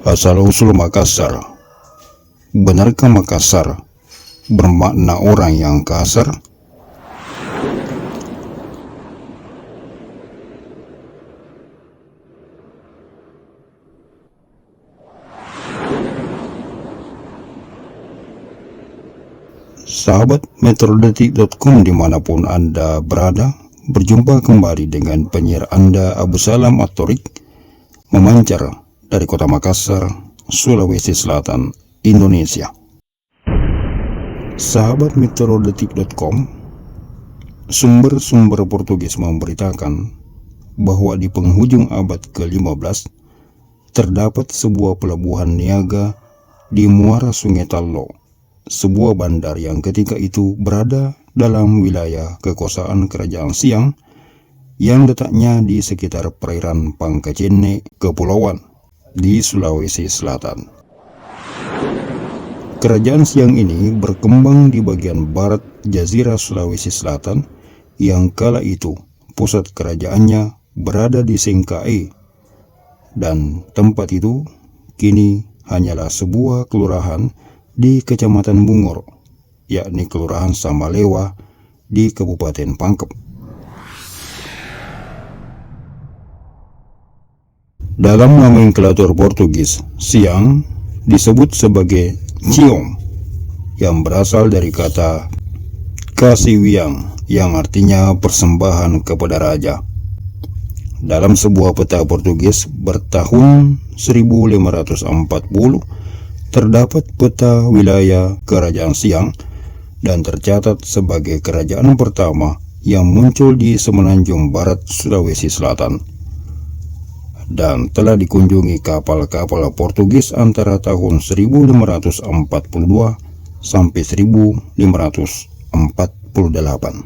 Asal-usul Makassar. Benarkah Makassar bermakna orang yang kasar? Sahabat metrodetik.com dimanapun Anda berada, berjumpa kembali dengan penyiar Anda Abu Salam At-Thoriq, memancar dari kota Makassar, Sulawesi Selatan, Indonesia. Sahabat metrodetik.com, sumber-sumber Portugis memberitakan bahwa di penghujung abad ke-15 terdapat sebuah pelabuhan niaga di muara Sungai Tallo, sebuah bandar yang ketika itu berada dalam wilayah kekuasaan Kerajaan Siang yang letaknya di sekitar perairan Pangkajene, Kepulauan di Sulawesi Selatan. Kerajaan Siang ini berkembang di bagian barat Jazirah Sulawesi Selatan yang kala itu pusat kerajaannya berada di Singkae, dan tempat itu kini hanyalah sebuah kelurahan di Kecamatan Bungor, yakni Kelurahan Samalewa di Kabupaten Pangkep. Dalam nomenklatur Portugis, Siang disebut sebagai Ciom, yang berasal dari kata Kasiwiang yang artinya persembahan kepada raja. Dalam sebuah peta Portugis bertahun 1540 terdapat peta wilayah Kerajaan Siang dan tercatat sebagai kerajaan pertama yang muncul di semenanjung barat Sulawesi Selatan, dan telah dikunjungi kapal-kapal Portugis antara tahun 1542 sampai 1548.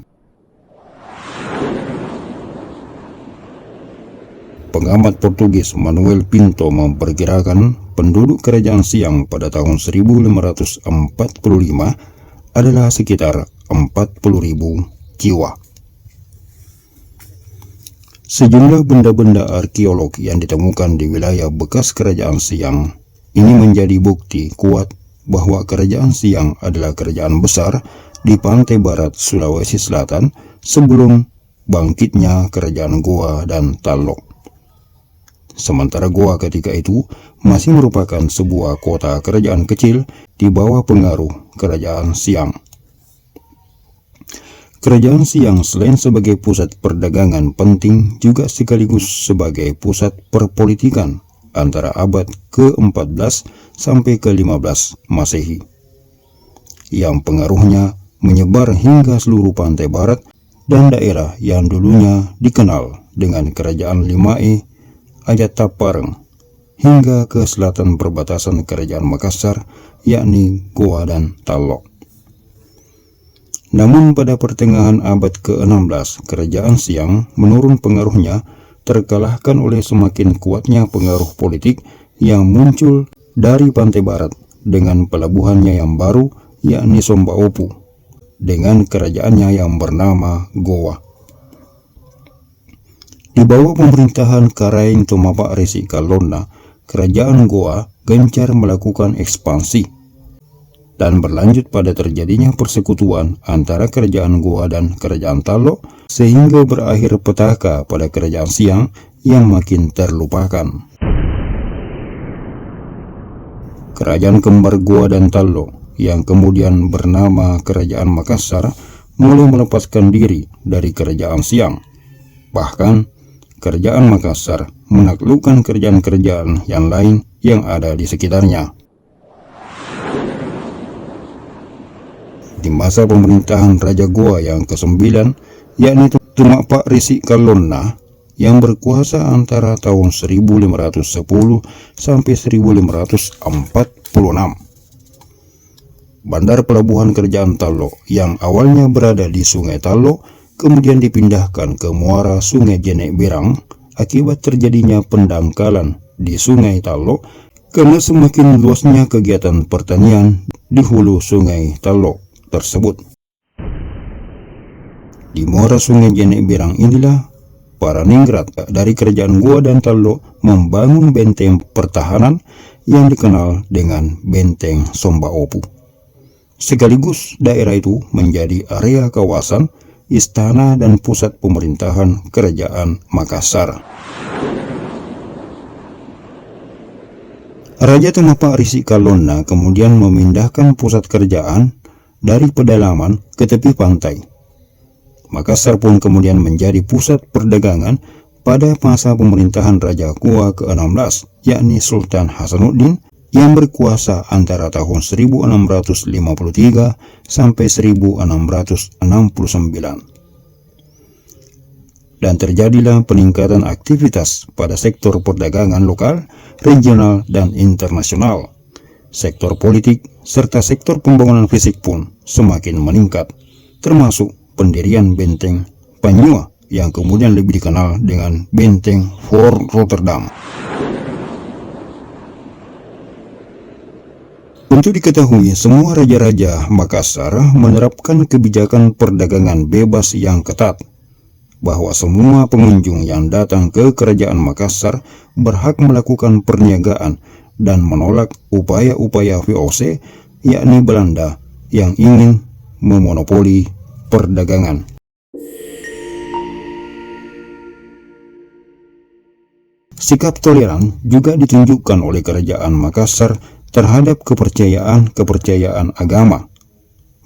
Pengamat Portugis Manuel Pinto memperkirakan penduduk Kerajaan Siang pada tahun 1545 adalah sekitar 40.000 jiwa. Sejumlah benda-benda arkeolog yang ditemukan di wilayah bekas Kerajaan Siang ini menjadi bukti kuat bahwa Kerajaan Siang adalah kerajaan besar di pantai barat Sulawesi Selatan sebelum bangkitnya Kerajaan Goa dan Tallo. Sementara Goa ketika itu masih merupakan sebuah kota kerajaan kecil di bawah pengaruh Kerajaan Siang. Kerajaan Siang selain sebagai pusat perdagangan penting juga sekaligus sebagai pusat perpolitikan antara abad ke-14 sampai ke-15 Masehi, yang pengaruhnya menyebar hingga seluruh pantai barat dan daerah yang dulunya dikenal dengan Kerajaan Limae, Ajatapareng, hingga ke selatan perbatasan Kerajaan Makassar, yakni Goa dan Tallo. Namun pada pertengahan abad ke-16, Kerajaan Siang menurun pengaruhnya, terkalahkan oleh semakin kuatnya pengaruh politik yang muncul dari pantai barat dengan pelabuhannya yang baru, yakni Sombaopu, dengan kerajaannya yang bernama Goa. Di bawah pemerintahan Karaeng Tomapa Resi Kalona, Kerajaan Goa gencar melakukan ekspansi dan berlanjut pada terjadinya persekutuan antara Kerajaan Goa dan Kerajaan Tallo, sehingga berakhir petaka pada Kerajaan Siang yang makin terlupakan. Kerajaan kembar Goa dan Tallo yang kemudian bernama Kerajaan Makassar mulai melepaskan diri dari Kerajaan Siang. Bahkan Kerajaan Makassar menaklukkan kerajaan-kerajaan yang lain yang ada di sekitarnya. Di masa pemerintahan Raja Goa yang ke-9, yakni Tumapa Resi Kalona, yang berkuasa antara tahun 1510 sampai 1546. Bandar pelabuhan Kerajaan Tallo yang awalnya berada di Sungai Tallo kemudian dipindahkan ke muara Sungai Jenek Berang akibat terjadinya pendangkalan di Sungai Tallo karena semakin luasnya kegiatan pertanian di hulu Sungai Tallo tersebut. Di muara Sungai Jenek Berang inilah para ningrat dari Kerajaan Goa dan Tallo membangun benteng pertahanan yang dikenal dengan Benteng Sombaopu. Sekaligus daerah itu menjadi area kawasan, istana dan pusat pemerintahan Kerajaan Makassar. Raja Tumapak Risi Kalona kemudian memindahkan pusat kerajaan dari pedalaman ke tepi pantai. Makassar pun kemudian menjadi pusat perdagangan pada masa pemerintahan Raja Kua ke-16, yakni Sultan Hasanuddin, yang berkuasa antara tahun 1653 sampai 1669. Dan terjadilah peningkatan aktivitas pada sektor perdagangan lokal, regional, dan internasional. Sektor politik serta sektor pembangunan fisik pun semakin meningkat, termasuk pendirian Benteng Panyua yang kemudian lebih dikenal dengan Benteng Fort Rotterdam. Untuk diketahui, semua raja-raja Makassar menerapkan kebijakan perdagangan bebas yang ketat, bahwa semua pengunjung yang datang ke Kerajaan Makassar berhak melakukan perniagaan dan menolak upaya-upaya VOC, yakni Belanda, yang ingin memonopoli perdagangan. Sikap toleran juga ditunjukkan oleh Kerajaan Makassar terhadap kepercayaan agama.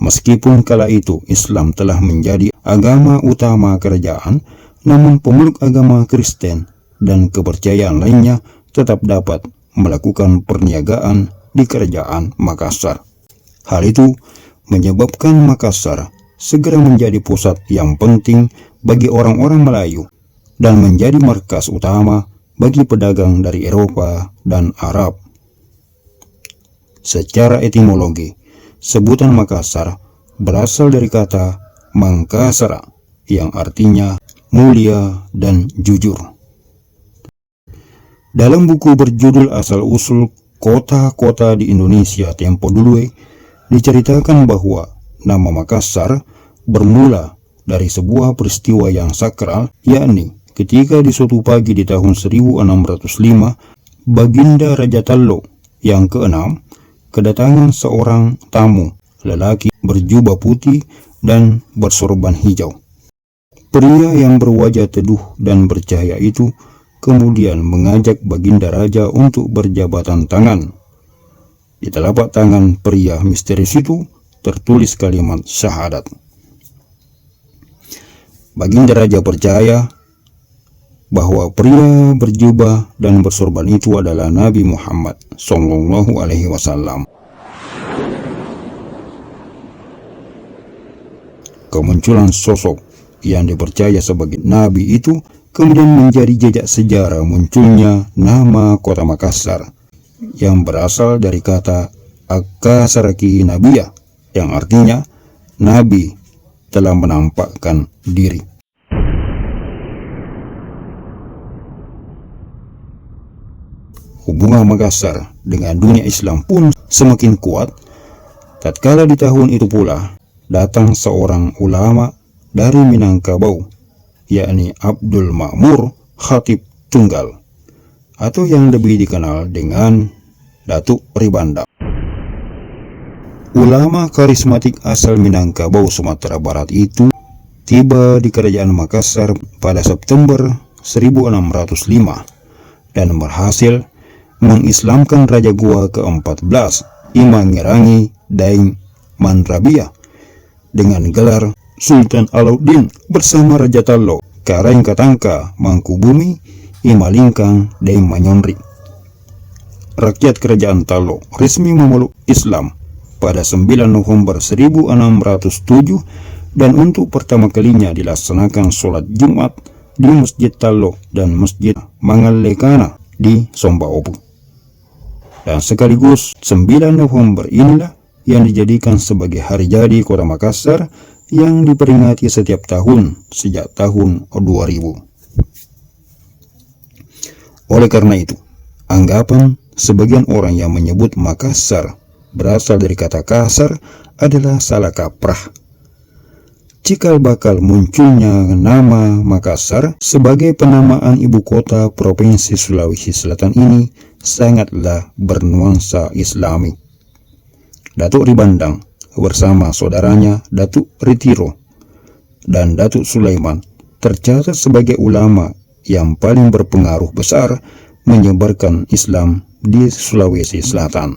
Meskipun kala itu Islam telah menjadi agama utama kerajaan, namun pemeluk agama Kristen dan kepercayaan lainnya tetap dapat melakukan perniagaan di Kerajaan Makassar. Hal itu menyebabkan Makassar segera menjadi pusat yang penting bagi orang-orang Melayu dan menjadi markas utama bagi pedagang dari Eropa dan Arab. Secara etimologi, sebutan Makassar berasal dari kata Mangkasara yang artinya mulia dan jujur. Dalam buku berjudul Asal-Usul Kota-Kota di Indonesia tempo dulu, diceritakan bahwa nama Makassar bermula dari sebuah peristiwa yang sakral, yakni ketika di suatu pagi di tahun 1605, Baginda Raja Tallo yang ke-6 kedatangan seorang tamu lelaki berjubah putih dan bersorban hijau. Pria yang berwajah teduh dan bercahaya itu kemudian mengajak Baginda Raja untuk berjabatan tangan. Di telapak tangan pria misterius itu tertulis kalimat syahadat. Baginda Raja percaya bahwa pria berjubah dan bersorban itu adalah Nabi Muhammad SAW. Kemunculan sosok yang dipercaya sebagai Nabi itu kemudian menjadi jejak sejarah munculnya nama kota Makassar yang berasal dari kata Akasaraki Nabiyah, yang artinya Nabi telah menampakkan diri. Hubungan Makassar dengan dunia Islam pun semakin kuat tatkala di tahun itu pula datang seorang ulama dari Minangkabau, yakni Abdul Makmur Khatib Tunggal, atau yang lebih dikenal dengan Datuk Ribanda. Ulama karismatik asal Minangkabau, Sumatera Barat itu tiba di Kerajaan Makassar pada September 1605 dan berhasil mengislamkan Raja Gua ke-14, Imangirangi Daeng Mandrabiah, dengan gelar Sultan Alauddin bersama Raja Tallo, Karaeng Katangka Mangkubumi, Imalingkang Daeng Manyonri. Rakyat Kerajaan Tallo resmi memeluk Islam pada 9 November 1607 dan untuk pertama kalinya dilaksanakan sholat Jumat di Masjid Tallo dan Masjid Mangalekana di Sombaopu. Dan sekaligus 9 November inilah yang dijadikan sebagai hari jadi Kota Makassar yang diperingati setiap tahun sejak tahun 2000. Oleh karena itu, anggapan sebagian orang yang menyebut Makassar berasal dari kata kasar adalah salah kaprah. cikal bakal munculnya nama Makassar sebagai penamaan ibu kota Provinsi Sulawesi Selatan ini sangatlah bernuansa Islami. Datuk Ribandang bersama saudaranya Datuk Ritiro dan Datuk Sulaiman tercatat sebagai ulama yang paling berpengaruh besar menyebarkan Islam di Sulawesi Selatan.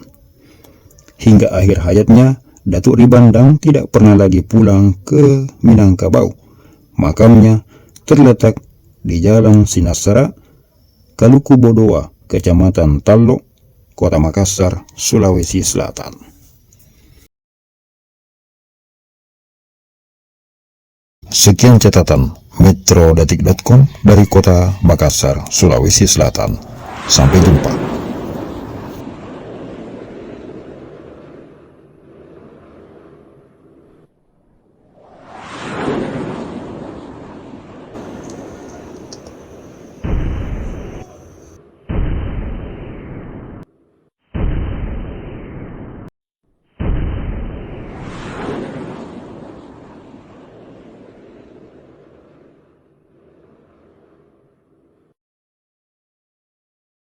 Hingga akhir hayatnya, Datuk Ribandang tidak pernah lagi pulang ke Minangkabau. Makamnya terletak di Jalan Sinasara, Kaluku Bodoa, Kecamatan Tallo, Kota Makassar, Sulawesi Selatan. Sekian catatan metrodetik.com dari Kota Makassar, Sulawesi Selatan. Sampai jumpa.